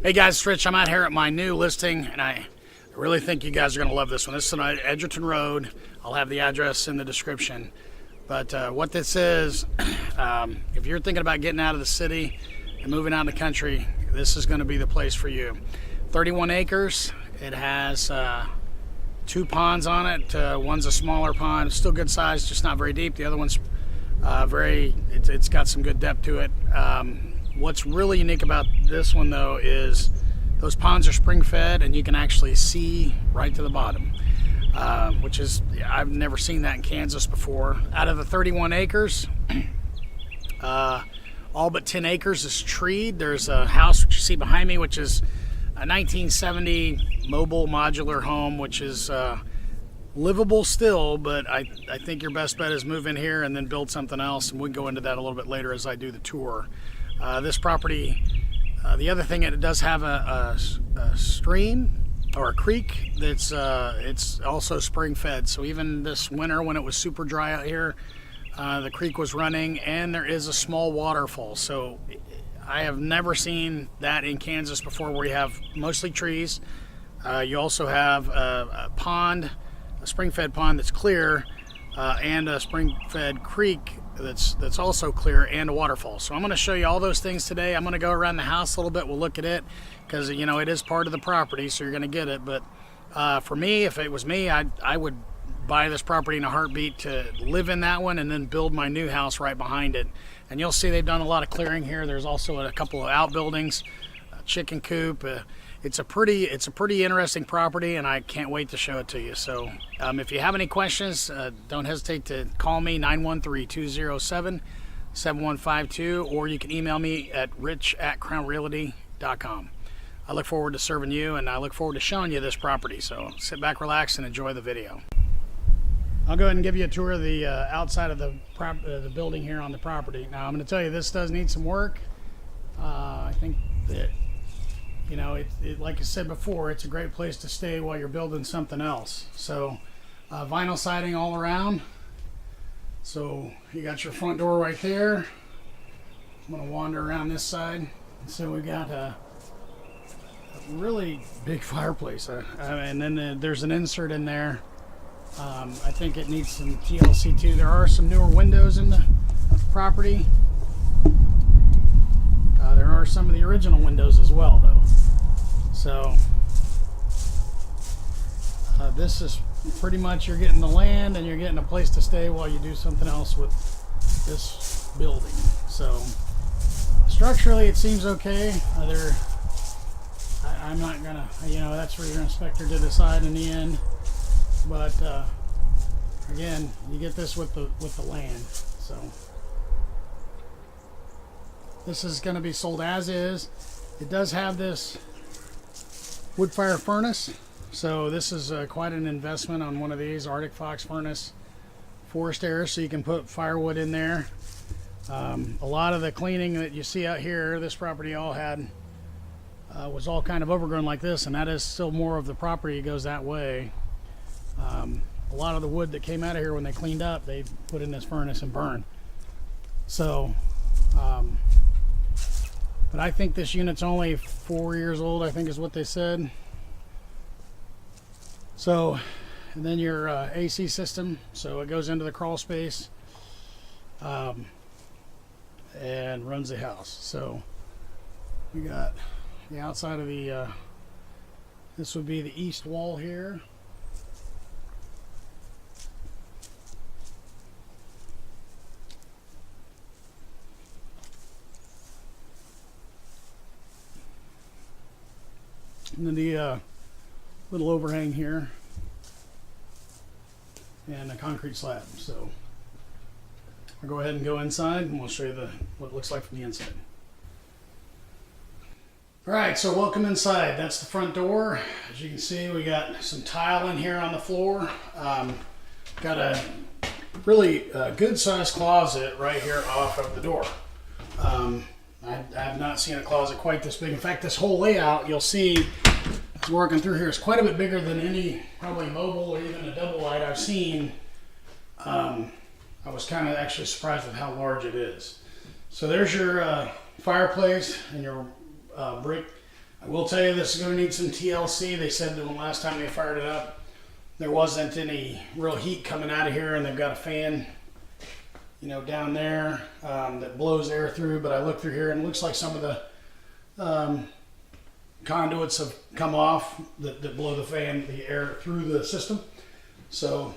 Hey guys, it's Rich. I'm out here at my new listing, and I really think you guys are going to love this one. This is on Edgerton Road. I'll have the address in the description. But what this is, if you're thinking about getting out of the city and moving out in the country, this is going to be the place for you. 31 acres. It has 2 ponds on it. One's a smaller pond, still good size, just not very deep. The other one's it's got some good depth to it. What's really unique about this one though is those ponds are spring fed and you can actually see right to the bottom, which is, I've never seen that in Kansas before. Out of the 31 acres, all but 10 acres is treed. There's a house which you see behind me, which is a 1970 mobile modular home, which is livable still, but I think your best bet is move in here and then build something else, and we can go into that a little bit later as I do the tour. This property, the other thing, it does have a stream or a creek that's it's also spring fed. So even this winter when it was super dry out here, the creek was running, and there is a small waterfall. So I have never seen that in Kansas before, where you have mostly trees. You also have a pond, a spring fed pond that's clear, and a spring fed creek that's also clear, and a waterfall. So I'm going to show you all those things today. I'm going to go around the house a little bit. We'll look at it because, you know, it is part of the property, so you're going to get it. But for me, if it was me, I would buy this property in a heartbeat to live in that one and then build my new house right behind it. And you'll see they've done a lot of clearing here. There's also a couple of outbuildings, a chicken coop. It's a pretty interesting property, and I can't wait to show it to you. So if you have any questions, don't hesitate to call me, 913-207-7152, or you can email me at rich@crownrealty.com. I look forward to serving you, and I look forward to showing you this property. So sit back, relax, and enjoy the video. I'll go ahead and give you a tour of the outside of the building here on the property. Now I'm going to tell you, this does need some work. I think that, you know, like I said before, it's a great place to stay while you're building something else. So vinyl siding all around. So you got your front door right there. I'm going to wander around this side. So we got a really big fireplace, and then there's an insert in there. I think it needs some TLC too. There are some newer windows in the property. There are some of the original windows as well though. So this is pretty much, you're getting the land and you're getting a place to stay while you do something else with this building. So structurally it seems okay. I'm not gonna, you know, that's for your inspector to decide in the end. But again, you get this with the land. So this is going to be sold as is. It does have this wood fire furnace, so this is quite an investment on one of these. Arctic Fox furnace, forced air, so you can put firewood in there. A lot of the cleaning that you see out here, this property all had was all kind of overgrown like this, and that is still more of the property goes that way. A lot of the wood that came out of here when they cleaned up, they put in this furnace and burned. So but I think this unit's only 4 years old, I think is what they said. So, and then your AC system, so it goes into the crawl space and runs the house. So we got the outside of the this would be the east wall here. And then the little overhang here, and a concrete slab. So I'll go ahead and go inside, and we'll show you what it looks like from the inside. All right, so welcome inside. That's the front door. As you can see, we got some tile in here on the floor. Got a really good sized closet right here off of the door. I have not seen a closet quite this big. In fact, this whole layout, you'll see, as we're working through here, is quite a bit bigger than any probably mobile or even a double wide I've seen. I was kind of actually surprised with how large it is. So there's your fireplace and your brick I will tell you this is going to need some TLC. They said that the last time they fired it up, there wasn't any real heat coming out of here, and they've got a fan, you know, down there that blows air through. But I looked through here and it looks like some of the conduits have come off that blow the air through the system. So,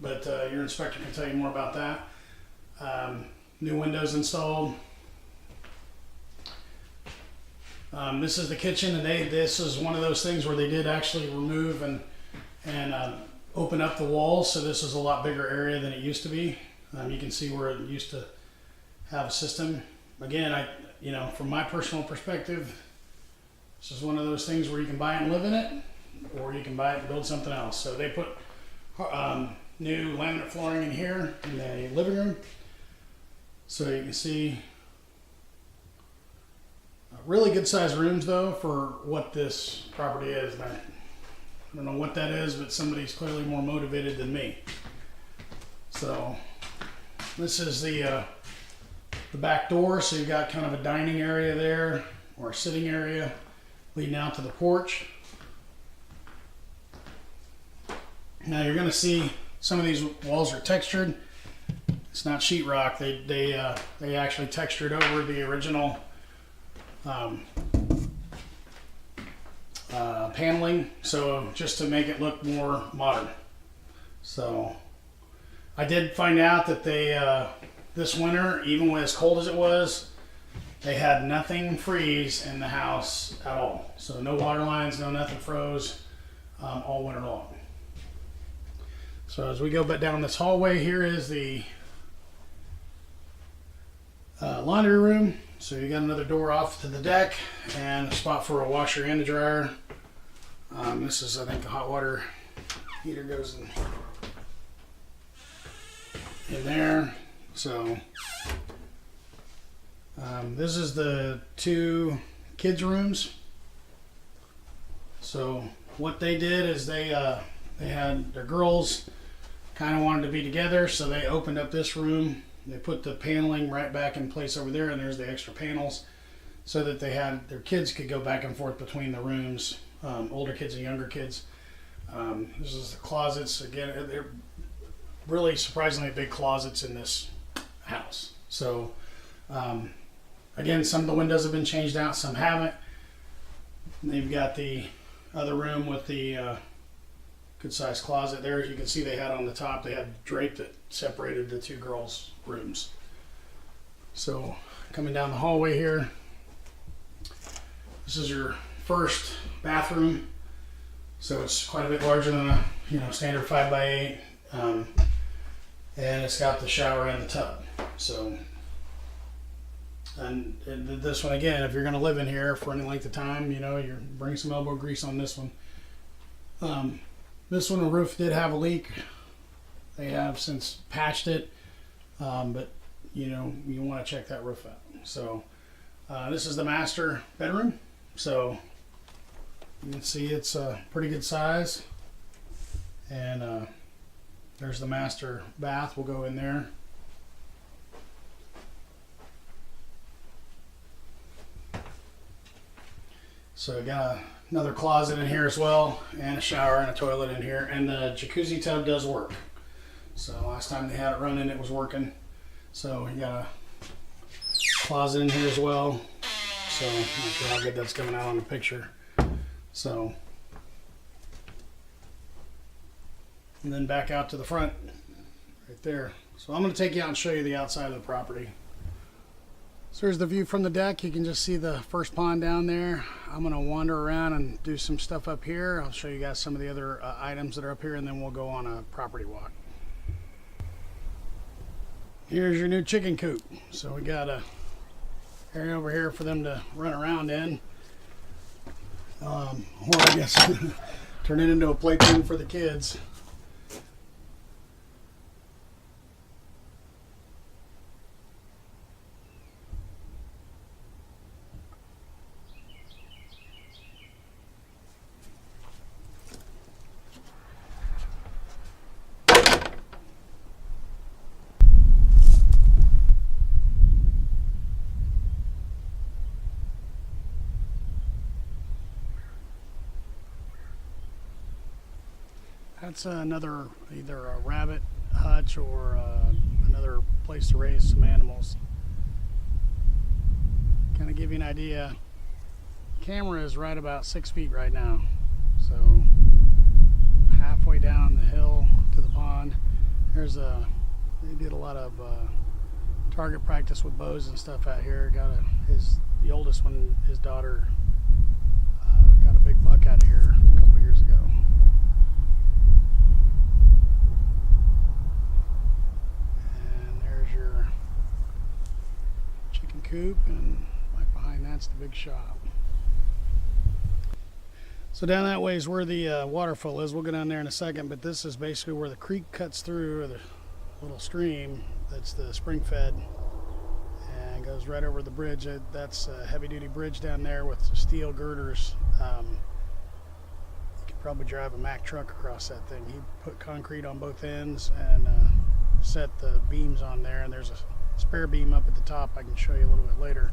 but your inspector can tell you more about that. New windows installed. This is the kitchen, and this is one of those things where they did actually remove and open up the walls, so this is a lot bigger area than it used to be. You can see where it used to have a system. Again, you know, from my personal perspective, this is one of those things where you can buy it and live in it, or you can buy it and build something else. So they put new laminate flooring in here in the living room, so you can see really good sized rooms though for what this property is. I don't know what that is, but somebody's clearly more motivated than me. So this is the back door. So you've got kind of a dining area there, or a sitting area leading out to the porch. Now you're going to see some of these walls are textured. It's not sheetrock. They actually textured over the original paneling, so just to make it look more modern. So I did find out that they this winter, even when as cold as it was, they had nothing freeze in the house at all. So no water lines, no nothing froze all winter long. So as we go back down this hallway, here is the laundry room. So you got another door off to the deck and a spot for a washer and a dryer. This is, I think, the hot water heater goes in there. So this is the two kids' rooms. So what they did is they had their girls kind of wanted to be together, so they opened up this room. They put the paneling right back in place over there, and there's the extra panels, so that they had their kids could go back and forth between the rooms, older kids and younger kids. This is the closets. Again, they're really surprisingly big closets in this house. So again, some of the windows have been changed out, some haven't. They've got the other room with the good sized closet there. As you can see, they had on the top, they had drape that separated the two girls' rooms. So coming down the hallway here, this is your first bathroom. So it's quite a bit larger than a standard 5x8, and it's got the shower and the tub. So, and this one again, if you're going to live in here for any length of time, you bring some elbow grease on this one. This one, the roof did have a leak. They have since patched it, but you want to check that roof out. So this is the master bedroom. So you can see it's a pretty good size, and there's the master bath. We'll go in there. So got another closet in here as well, and a shower and a toilet in here, and the jacuzzi tub does work. So last time they had it running, it was working. So you got a closet in here as well. So I'm not sure how good that's coming out on the picture. So, and then back out to the front right there. So I'm going to take you out and show you the outside of the property. So here's the view from the deck. You can just see the first pond down there. I'm going to wander around and do some stuff up here. I'll show you guys some of the other items that are up here, and then we'll go on a property walk. Here's your new chicken coop. So we got a area over here for them to run around in. Or I guess turn it into a playpen for the kids. That's another, either a rabbit hutch or another place to raise some animals. Kind of give you an idea. Camera is right about 6 feet right now, so halfway down the hill to the pond. There's they did a lot of target practice with bows and stuff out here. The oldest one, his daughter, got a big buck out of here a couple years ago. And there's your chicken coop, and right behind that's the big shop. So down that way is where the waterfall is. We'll go down there in a second, but this is basically where the creek cuts through, or the little stream that's the spring fed, and goes right over the bridge. That's a heavy duty bridge down there with steel girders. You could probably drive a Mack truck across that thing. He put concrete on both ends and set the beams on there, and there's a spare beam up at the top I can show you a little bit later.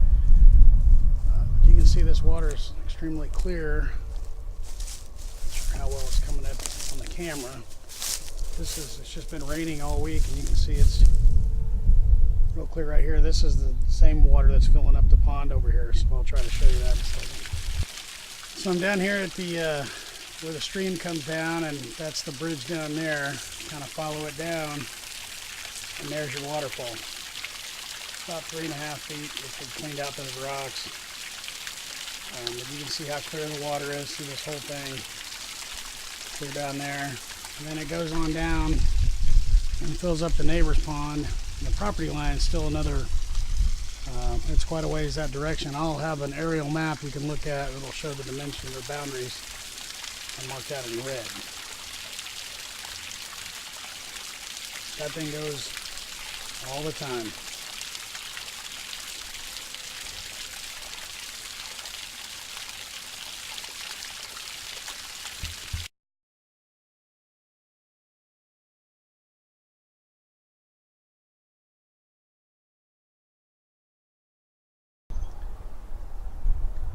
You can see this water is extremely clear. How well it's coming up on the camera. It's just been raining all week, and you can see it's real clear right here. This is the same water that's filling up the pond over here, so I'll try to show you that in a second. So I'm down here at the where the stream comes down, and that's the bridge down there. Kind of follow it down, and there's your waterfall. About 3.5 feet if we cleaned out those rocks. But you can see how clear the water is through this whole thing. Down there, and then it goes on down and fills up the neighbor's pond. And the property line is still another, it's quite a ways that direction. I'll have an aerial map you can look at. It'll show the dimensions or boundaries. I marked that in red. That thing goes all the time.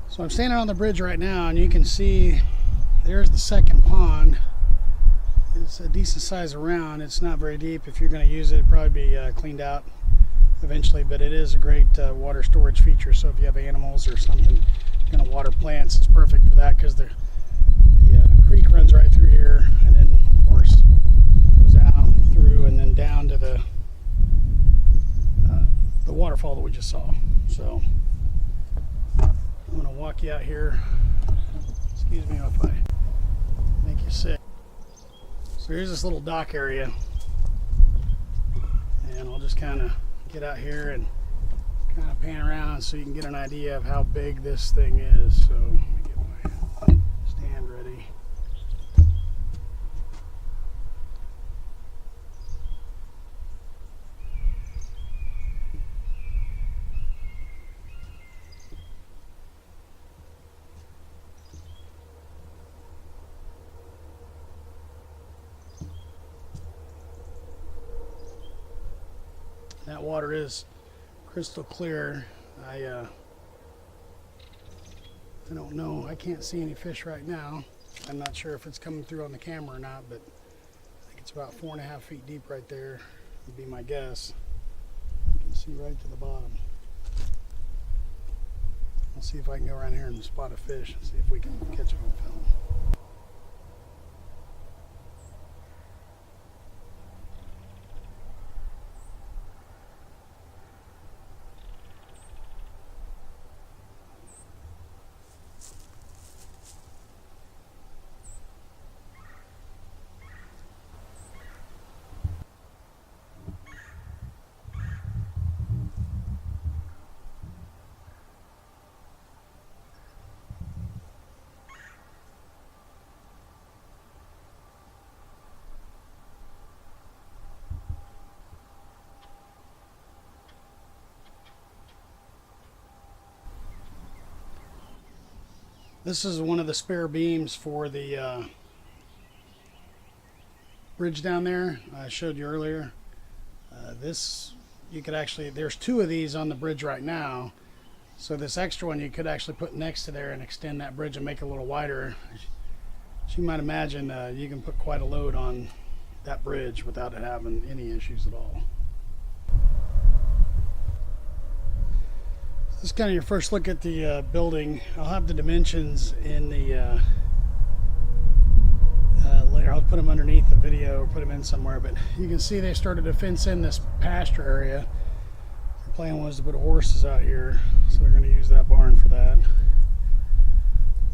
So I'm standing on the bridge right now, and you can see there's the second pond. It's a decent size around. It's not very deep. If you're going to use it, it'll probably be cleaned out eventually, but it is a great water storage feature. So if you have animals or something going to water plants, it's perfect for that, because the creek runs right through here, and then of course goes out through and then down to the waterfall that we just saw. So I'm going to walk you out here. Excuse me if I make you sick. So here's this little dock area, and I'll just kind of get out here and kind of pan around so you can get an idea of how big this thing is. So let me get my stand ready. That water is crystal clear. I don't know. I can't see any fish right now. I'm not sure if it's coming through on the camera or not, but I think it's about 4.5 feet deep right there, would be my guess. You can see right to the bottom. I'll see if I can go around here and spot a fish and see if we can catch it on film. This is one of the spare beams for the bridge down there I showed you earlier. This, you could actually, there's 2 of these on the bridge right now. So this extra one you could actually put next to there and extend that bridge and make it a little wider. So you might imagine you can put quite a load on that bridge without it having any issues at all. This is kind of your first look at the building. I'll have the dimensions in the later. I'll put them underneath the video or put them in somewhere, but you can see they started to fence in this pasture area. The plan was to put horses out here, so they're going to use that barn for that.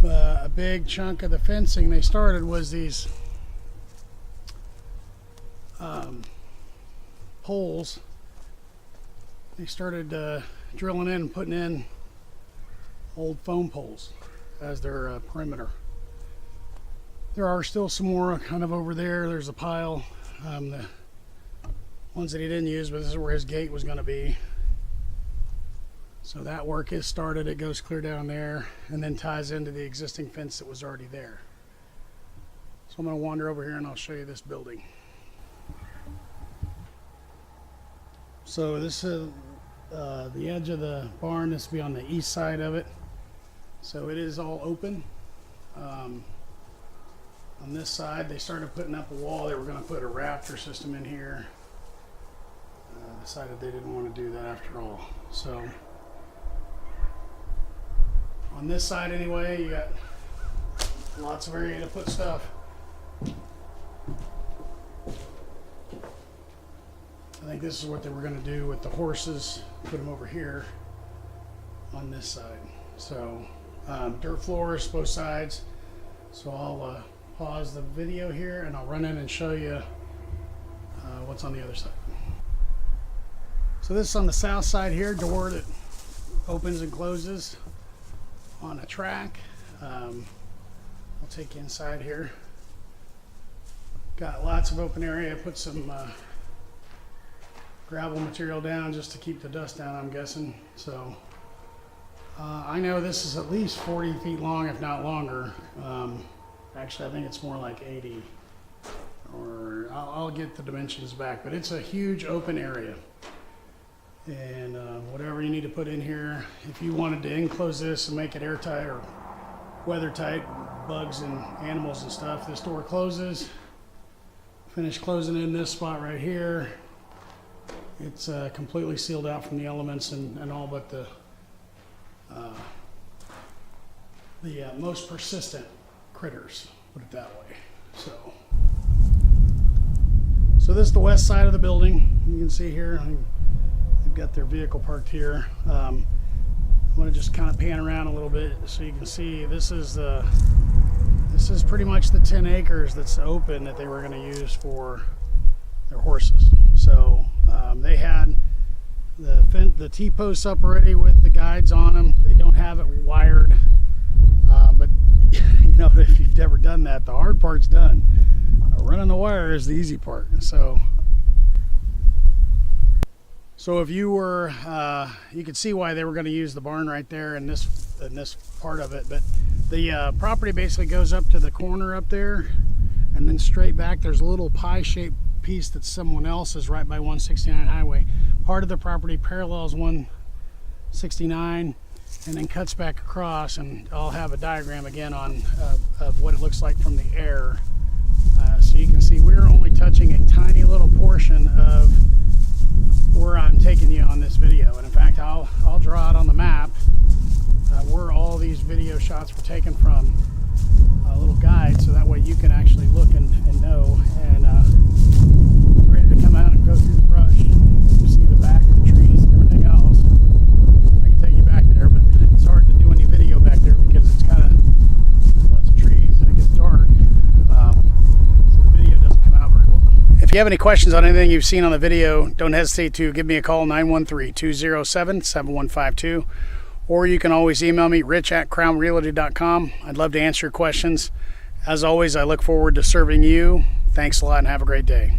A big chunk of the fencing they started was these poles. They started drilling in and putting in old foam poles as their perimeter. There are still some more kind of over there. There's a pile, the ones that he didn't use, but this is where his gate was going to be. So that work is started. It goes clear down there and then ties into the existing fence that was already there. So I'm going to wander over here and I'll show you this building. So this is the edge of the barn. This will be on the east side of it. So it is all open. On this side, they started putting up a wall. They were going to put a rafter system in here. Decided they didn't want to do that after all. So on this side anyway, you got lots of area to put stuff. I think this is what they were going to do with the horses, put them over here on this side. So dirt floors both sides. So I'll pause the video here and I'll run in and show you what's on the other side. So this is on the south side here, door that opens and closes on a track. I'll take you inside here. Got lots of open area. Put some gravel material down just to keep the dust down, I'm guessing. So I know this is at least 40 feet long, if not longer. Actually, I think it's more like 80, or I'll get the dimensions back, but it's a huge open area. And whatever you need to put in here, if you wanted to enclose this and make it airtight or weather tight, bugs and animals and stuff, this door closes. Finish closing in this spot right here. It's completely sealed out from the elements and all but the most persistent critters, put it that way. So this is the west side of the building. You can see here, they've got their vehicle parked here. I'm going to just kind of pan around a little bit so you can see this is pretty much the 10 acres that's open that they were going to use for their horses. So they had the T-posts up already with the guides on them. They don't have it wired, but you know, if you've never done that, the hard part's done. Running the wire is the easy part. So if you were, you could see why they were going to use the barn right there in this part of it. But the property basically goes up to the corner up there, and then straight back. There's a little pie-shaped piece that's someone else's right by 169 highway. Part of the property parallels 169 and then cuts back across, and I'll have a diagram again on of what it looks like from the air, so you can see we're only touching a tiny little portion of where I'm taking you on this video. And in fact, I'll draw it on the map where all these video shots were taken from, a little guide, so that way you can actually look and know. And when you're ready to come out and go through the brush, you see the back of the trees and everything else. I can take you back there, but it's hard to do any video back there because it's kind of lots of trees and it gets dark, so the video doesn't come out very well. If you have any questions on anything you've seen on the video, don't hesitate to give me a call, 913-207-7152. Or you can always email me, rich@crownrealty.com. I'd love to answer your questions. As always, I look forward to serving you. Thanks a lot and have a great day.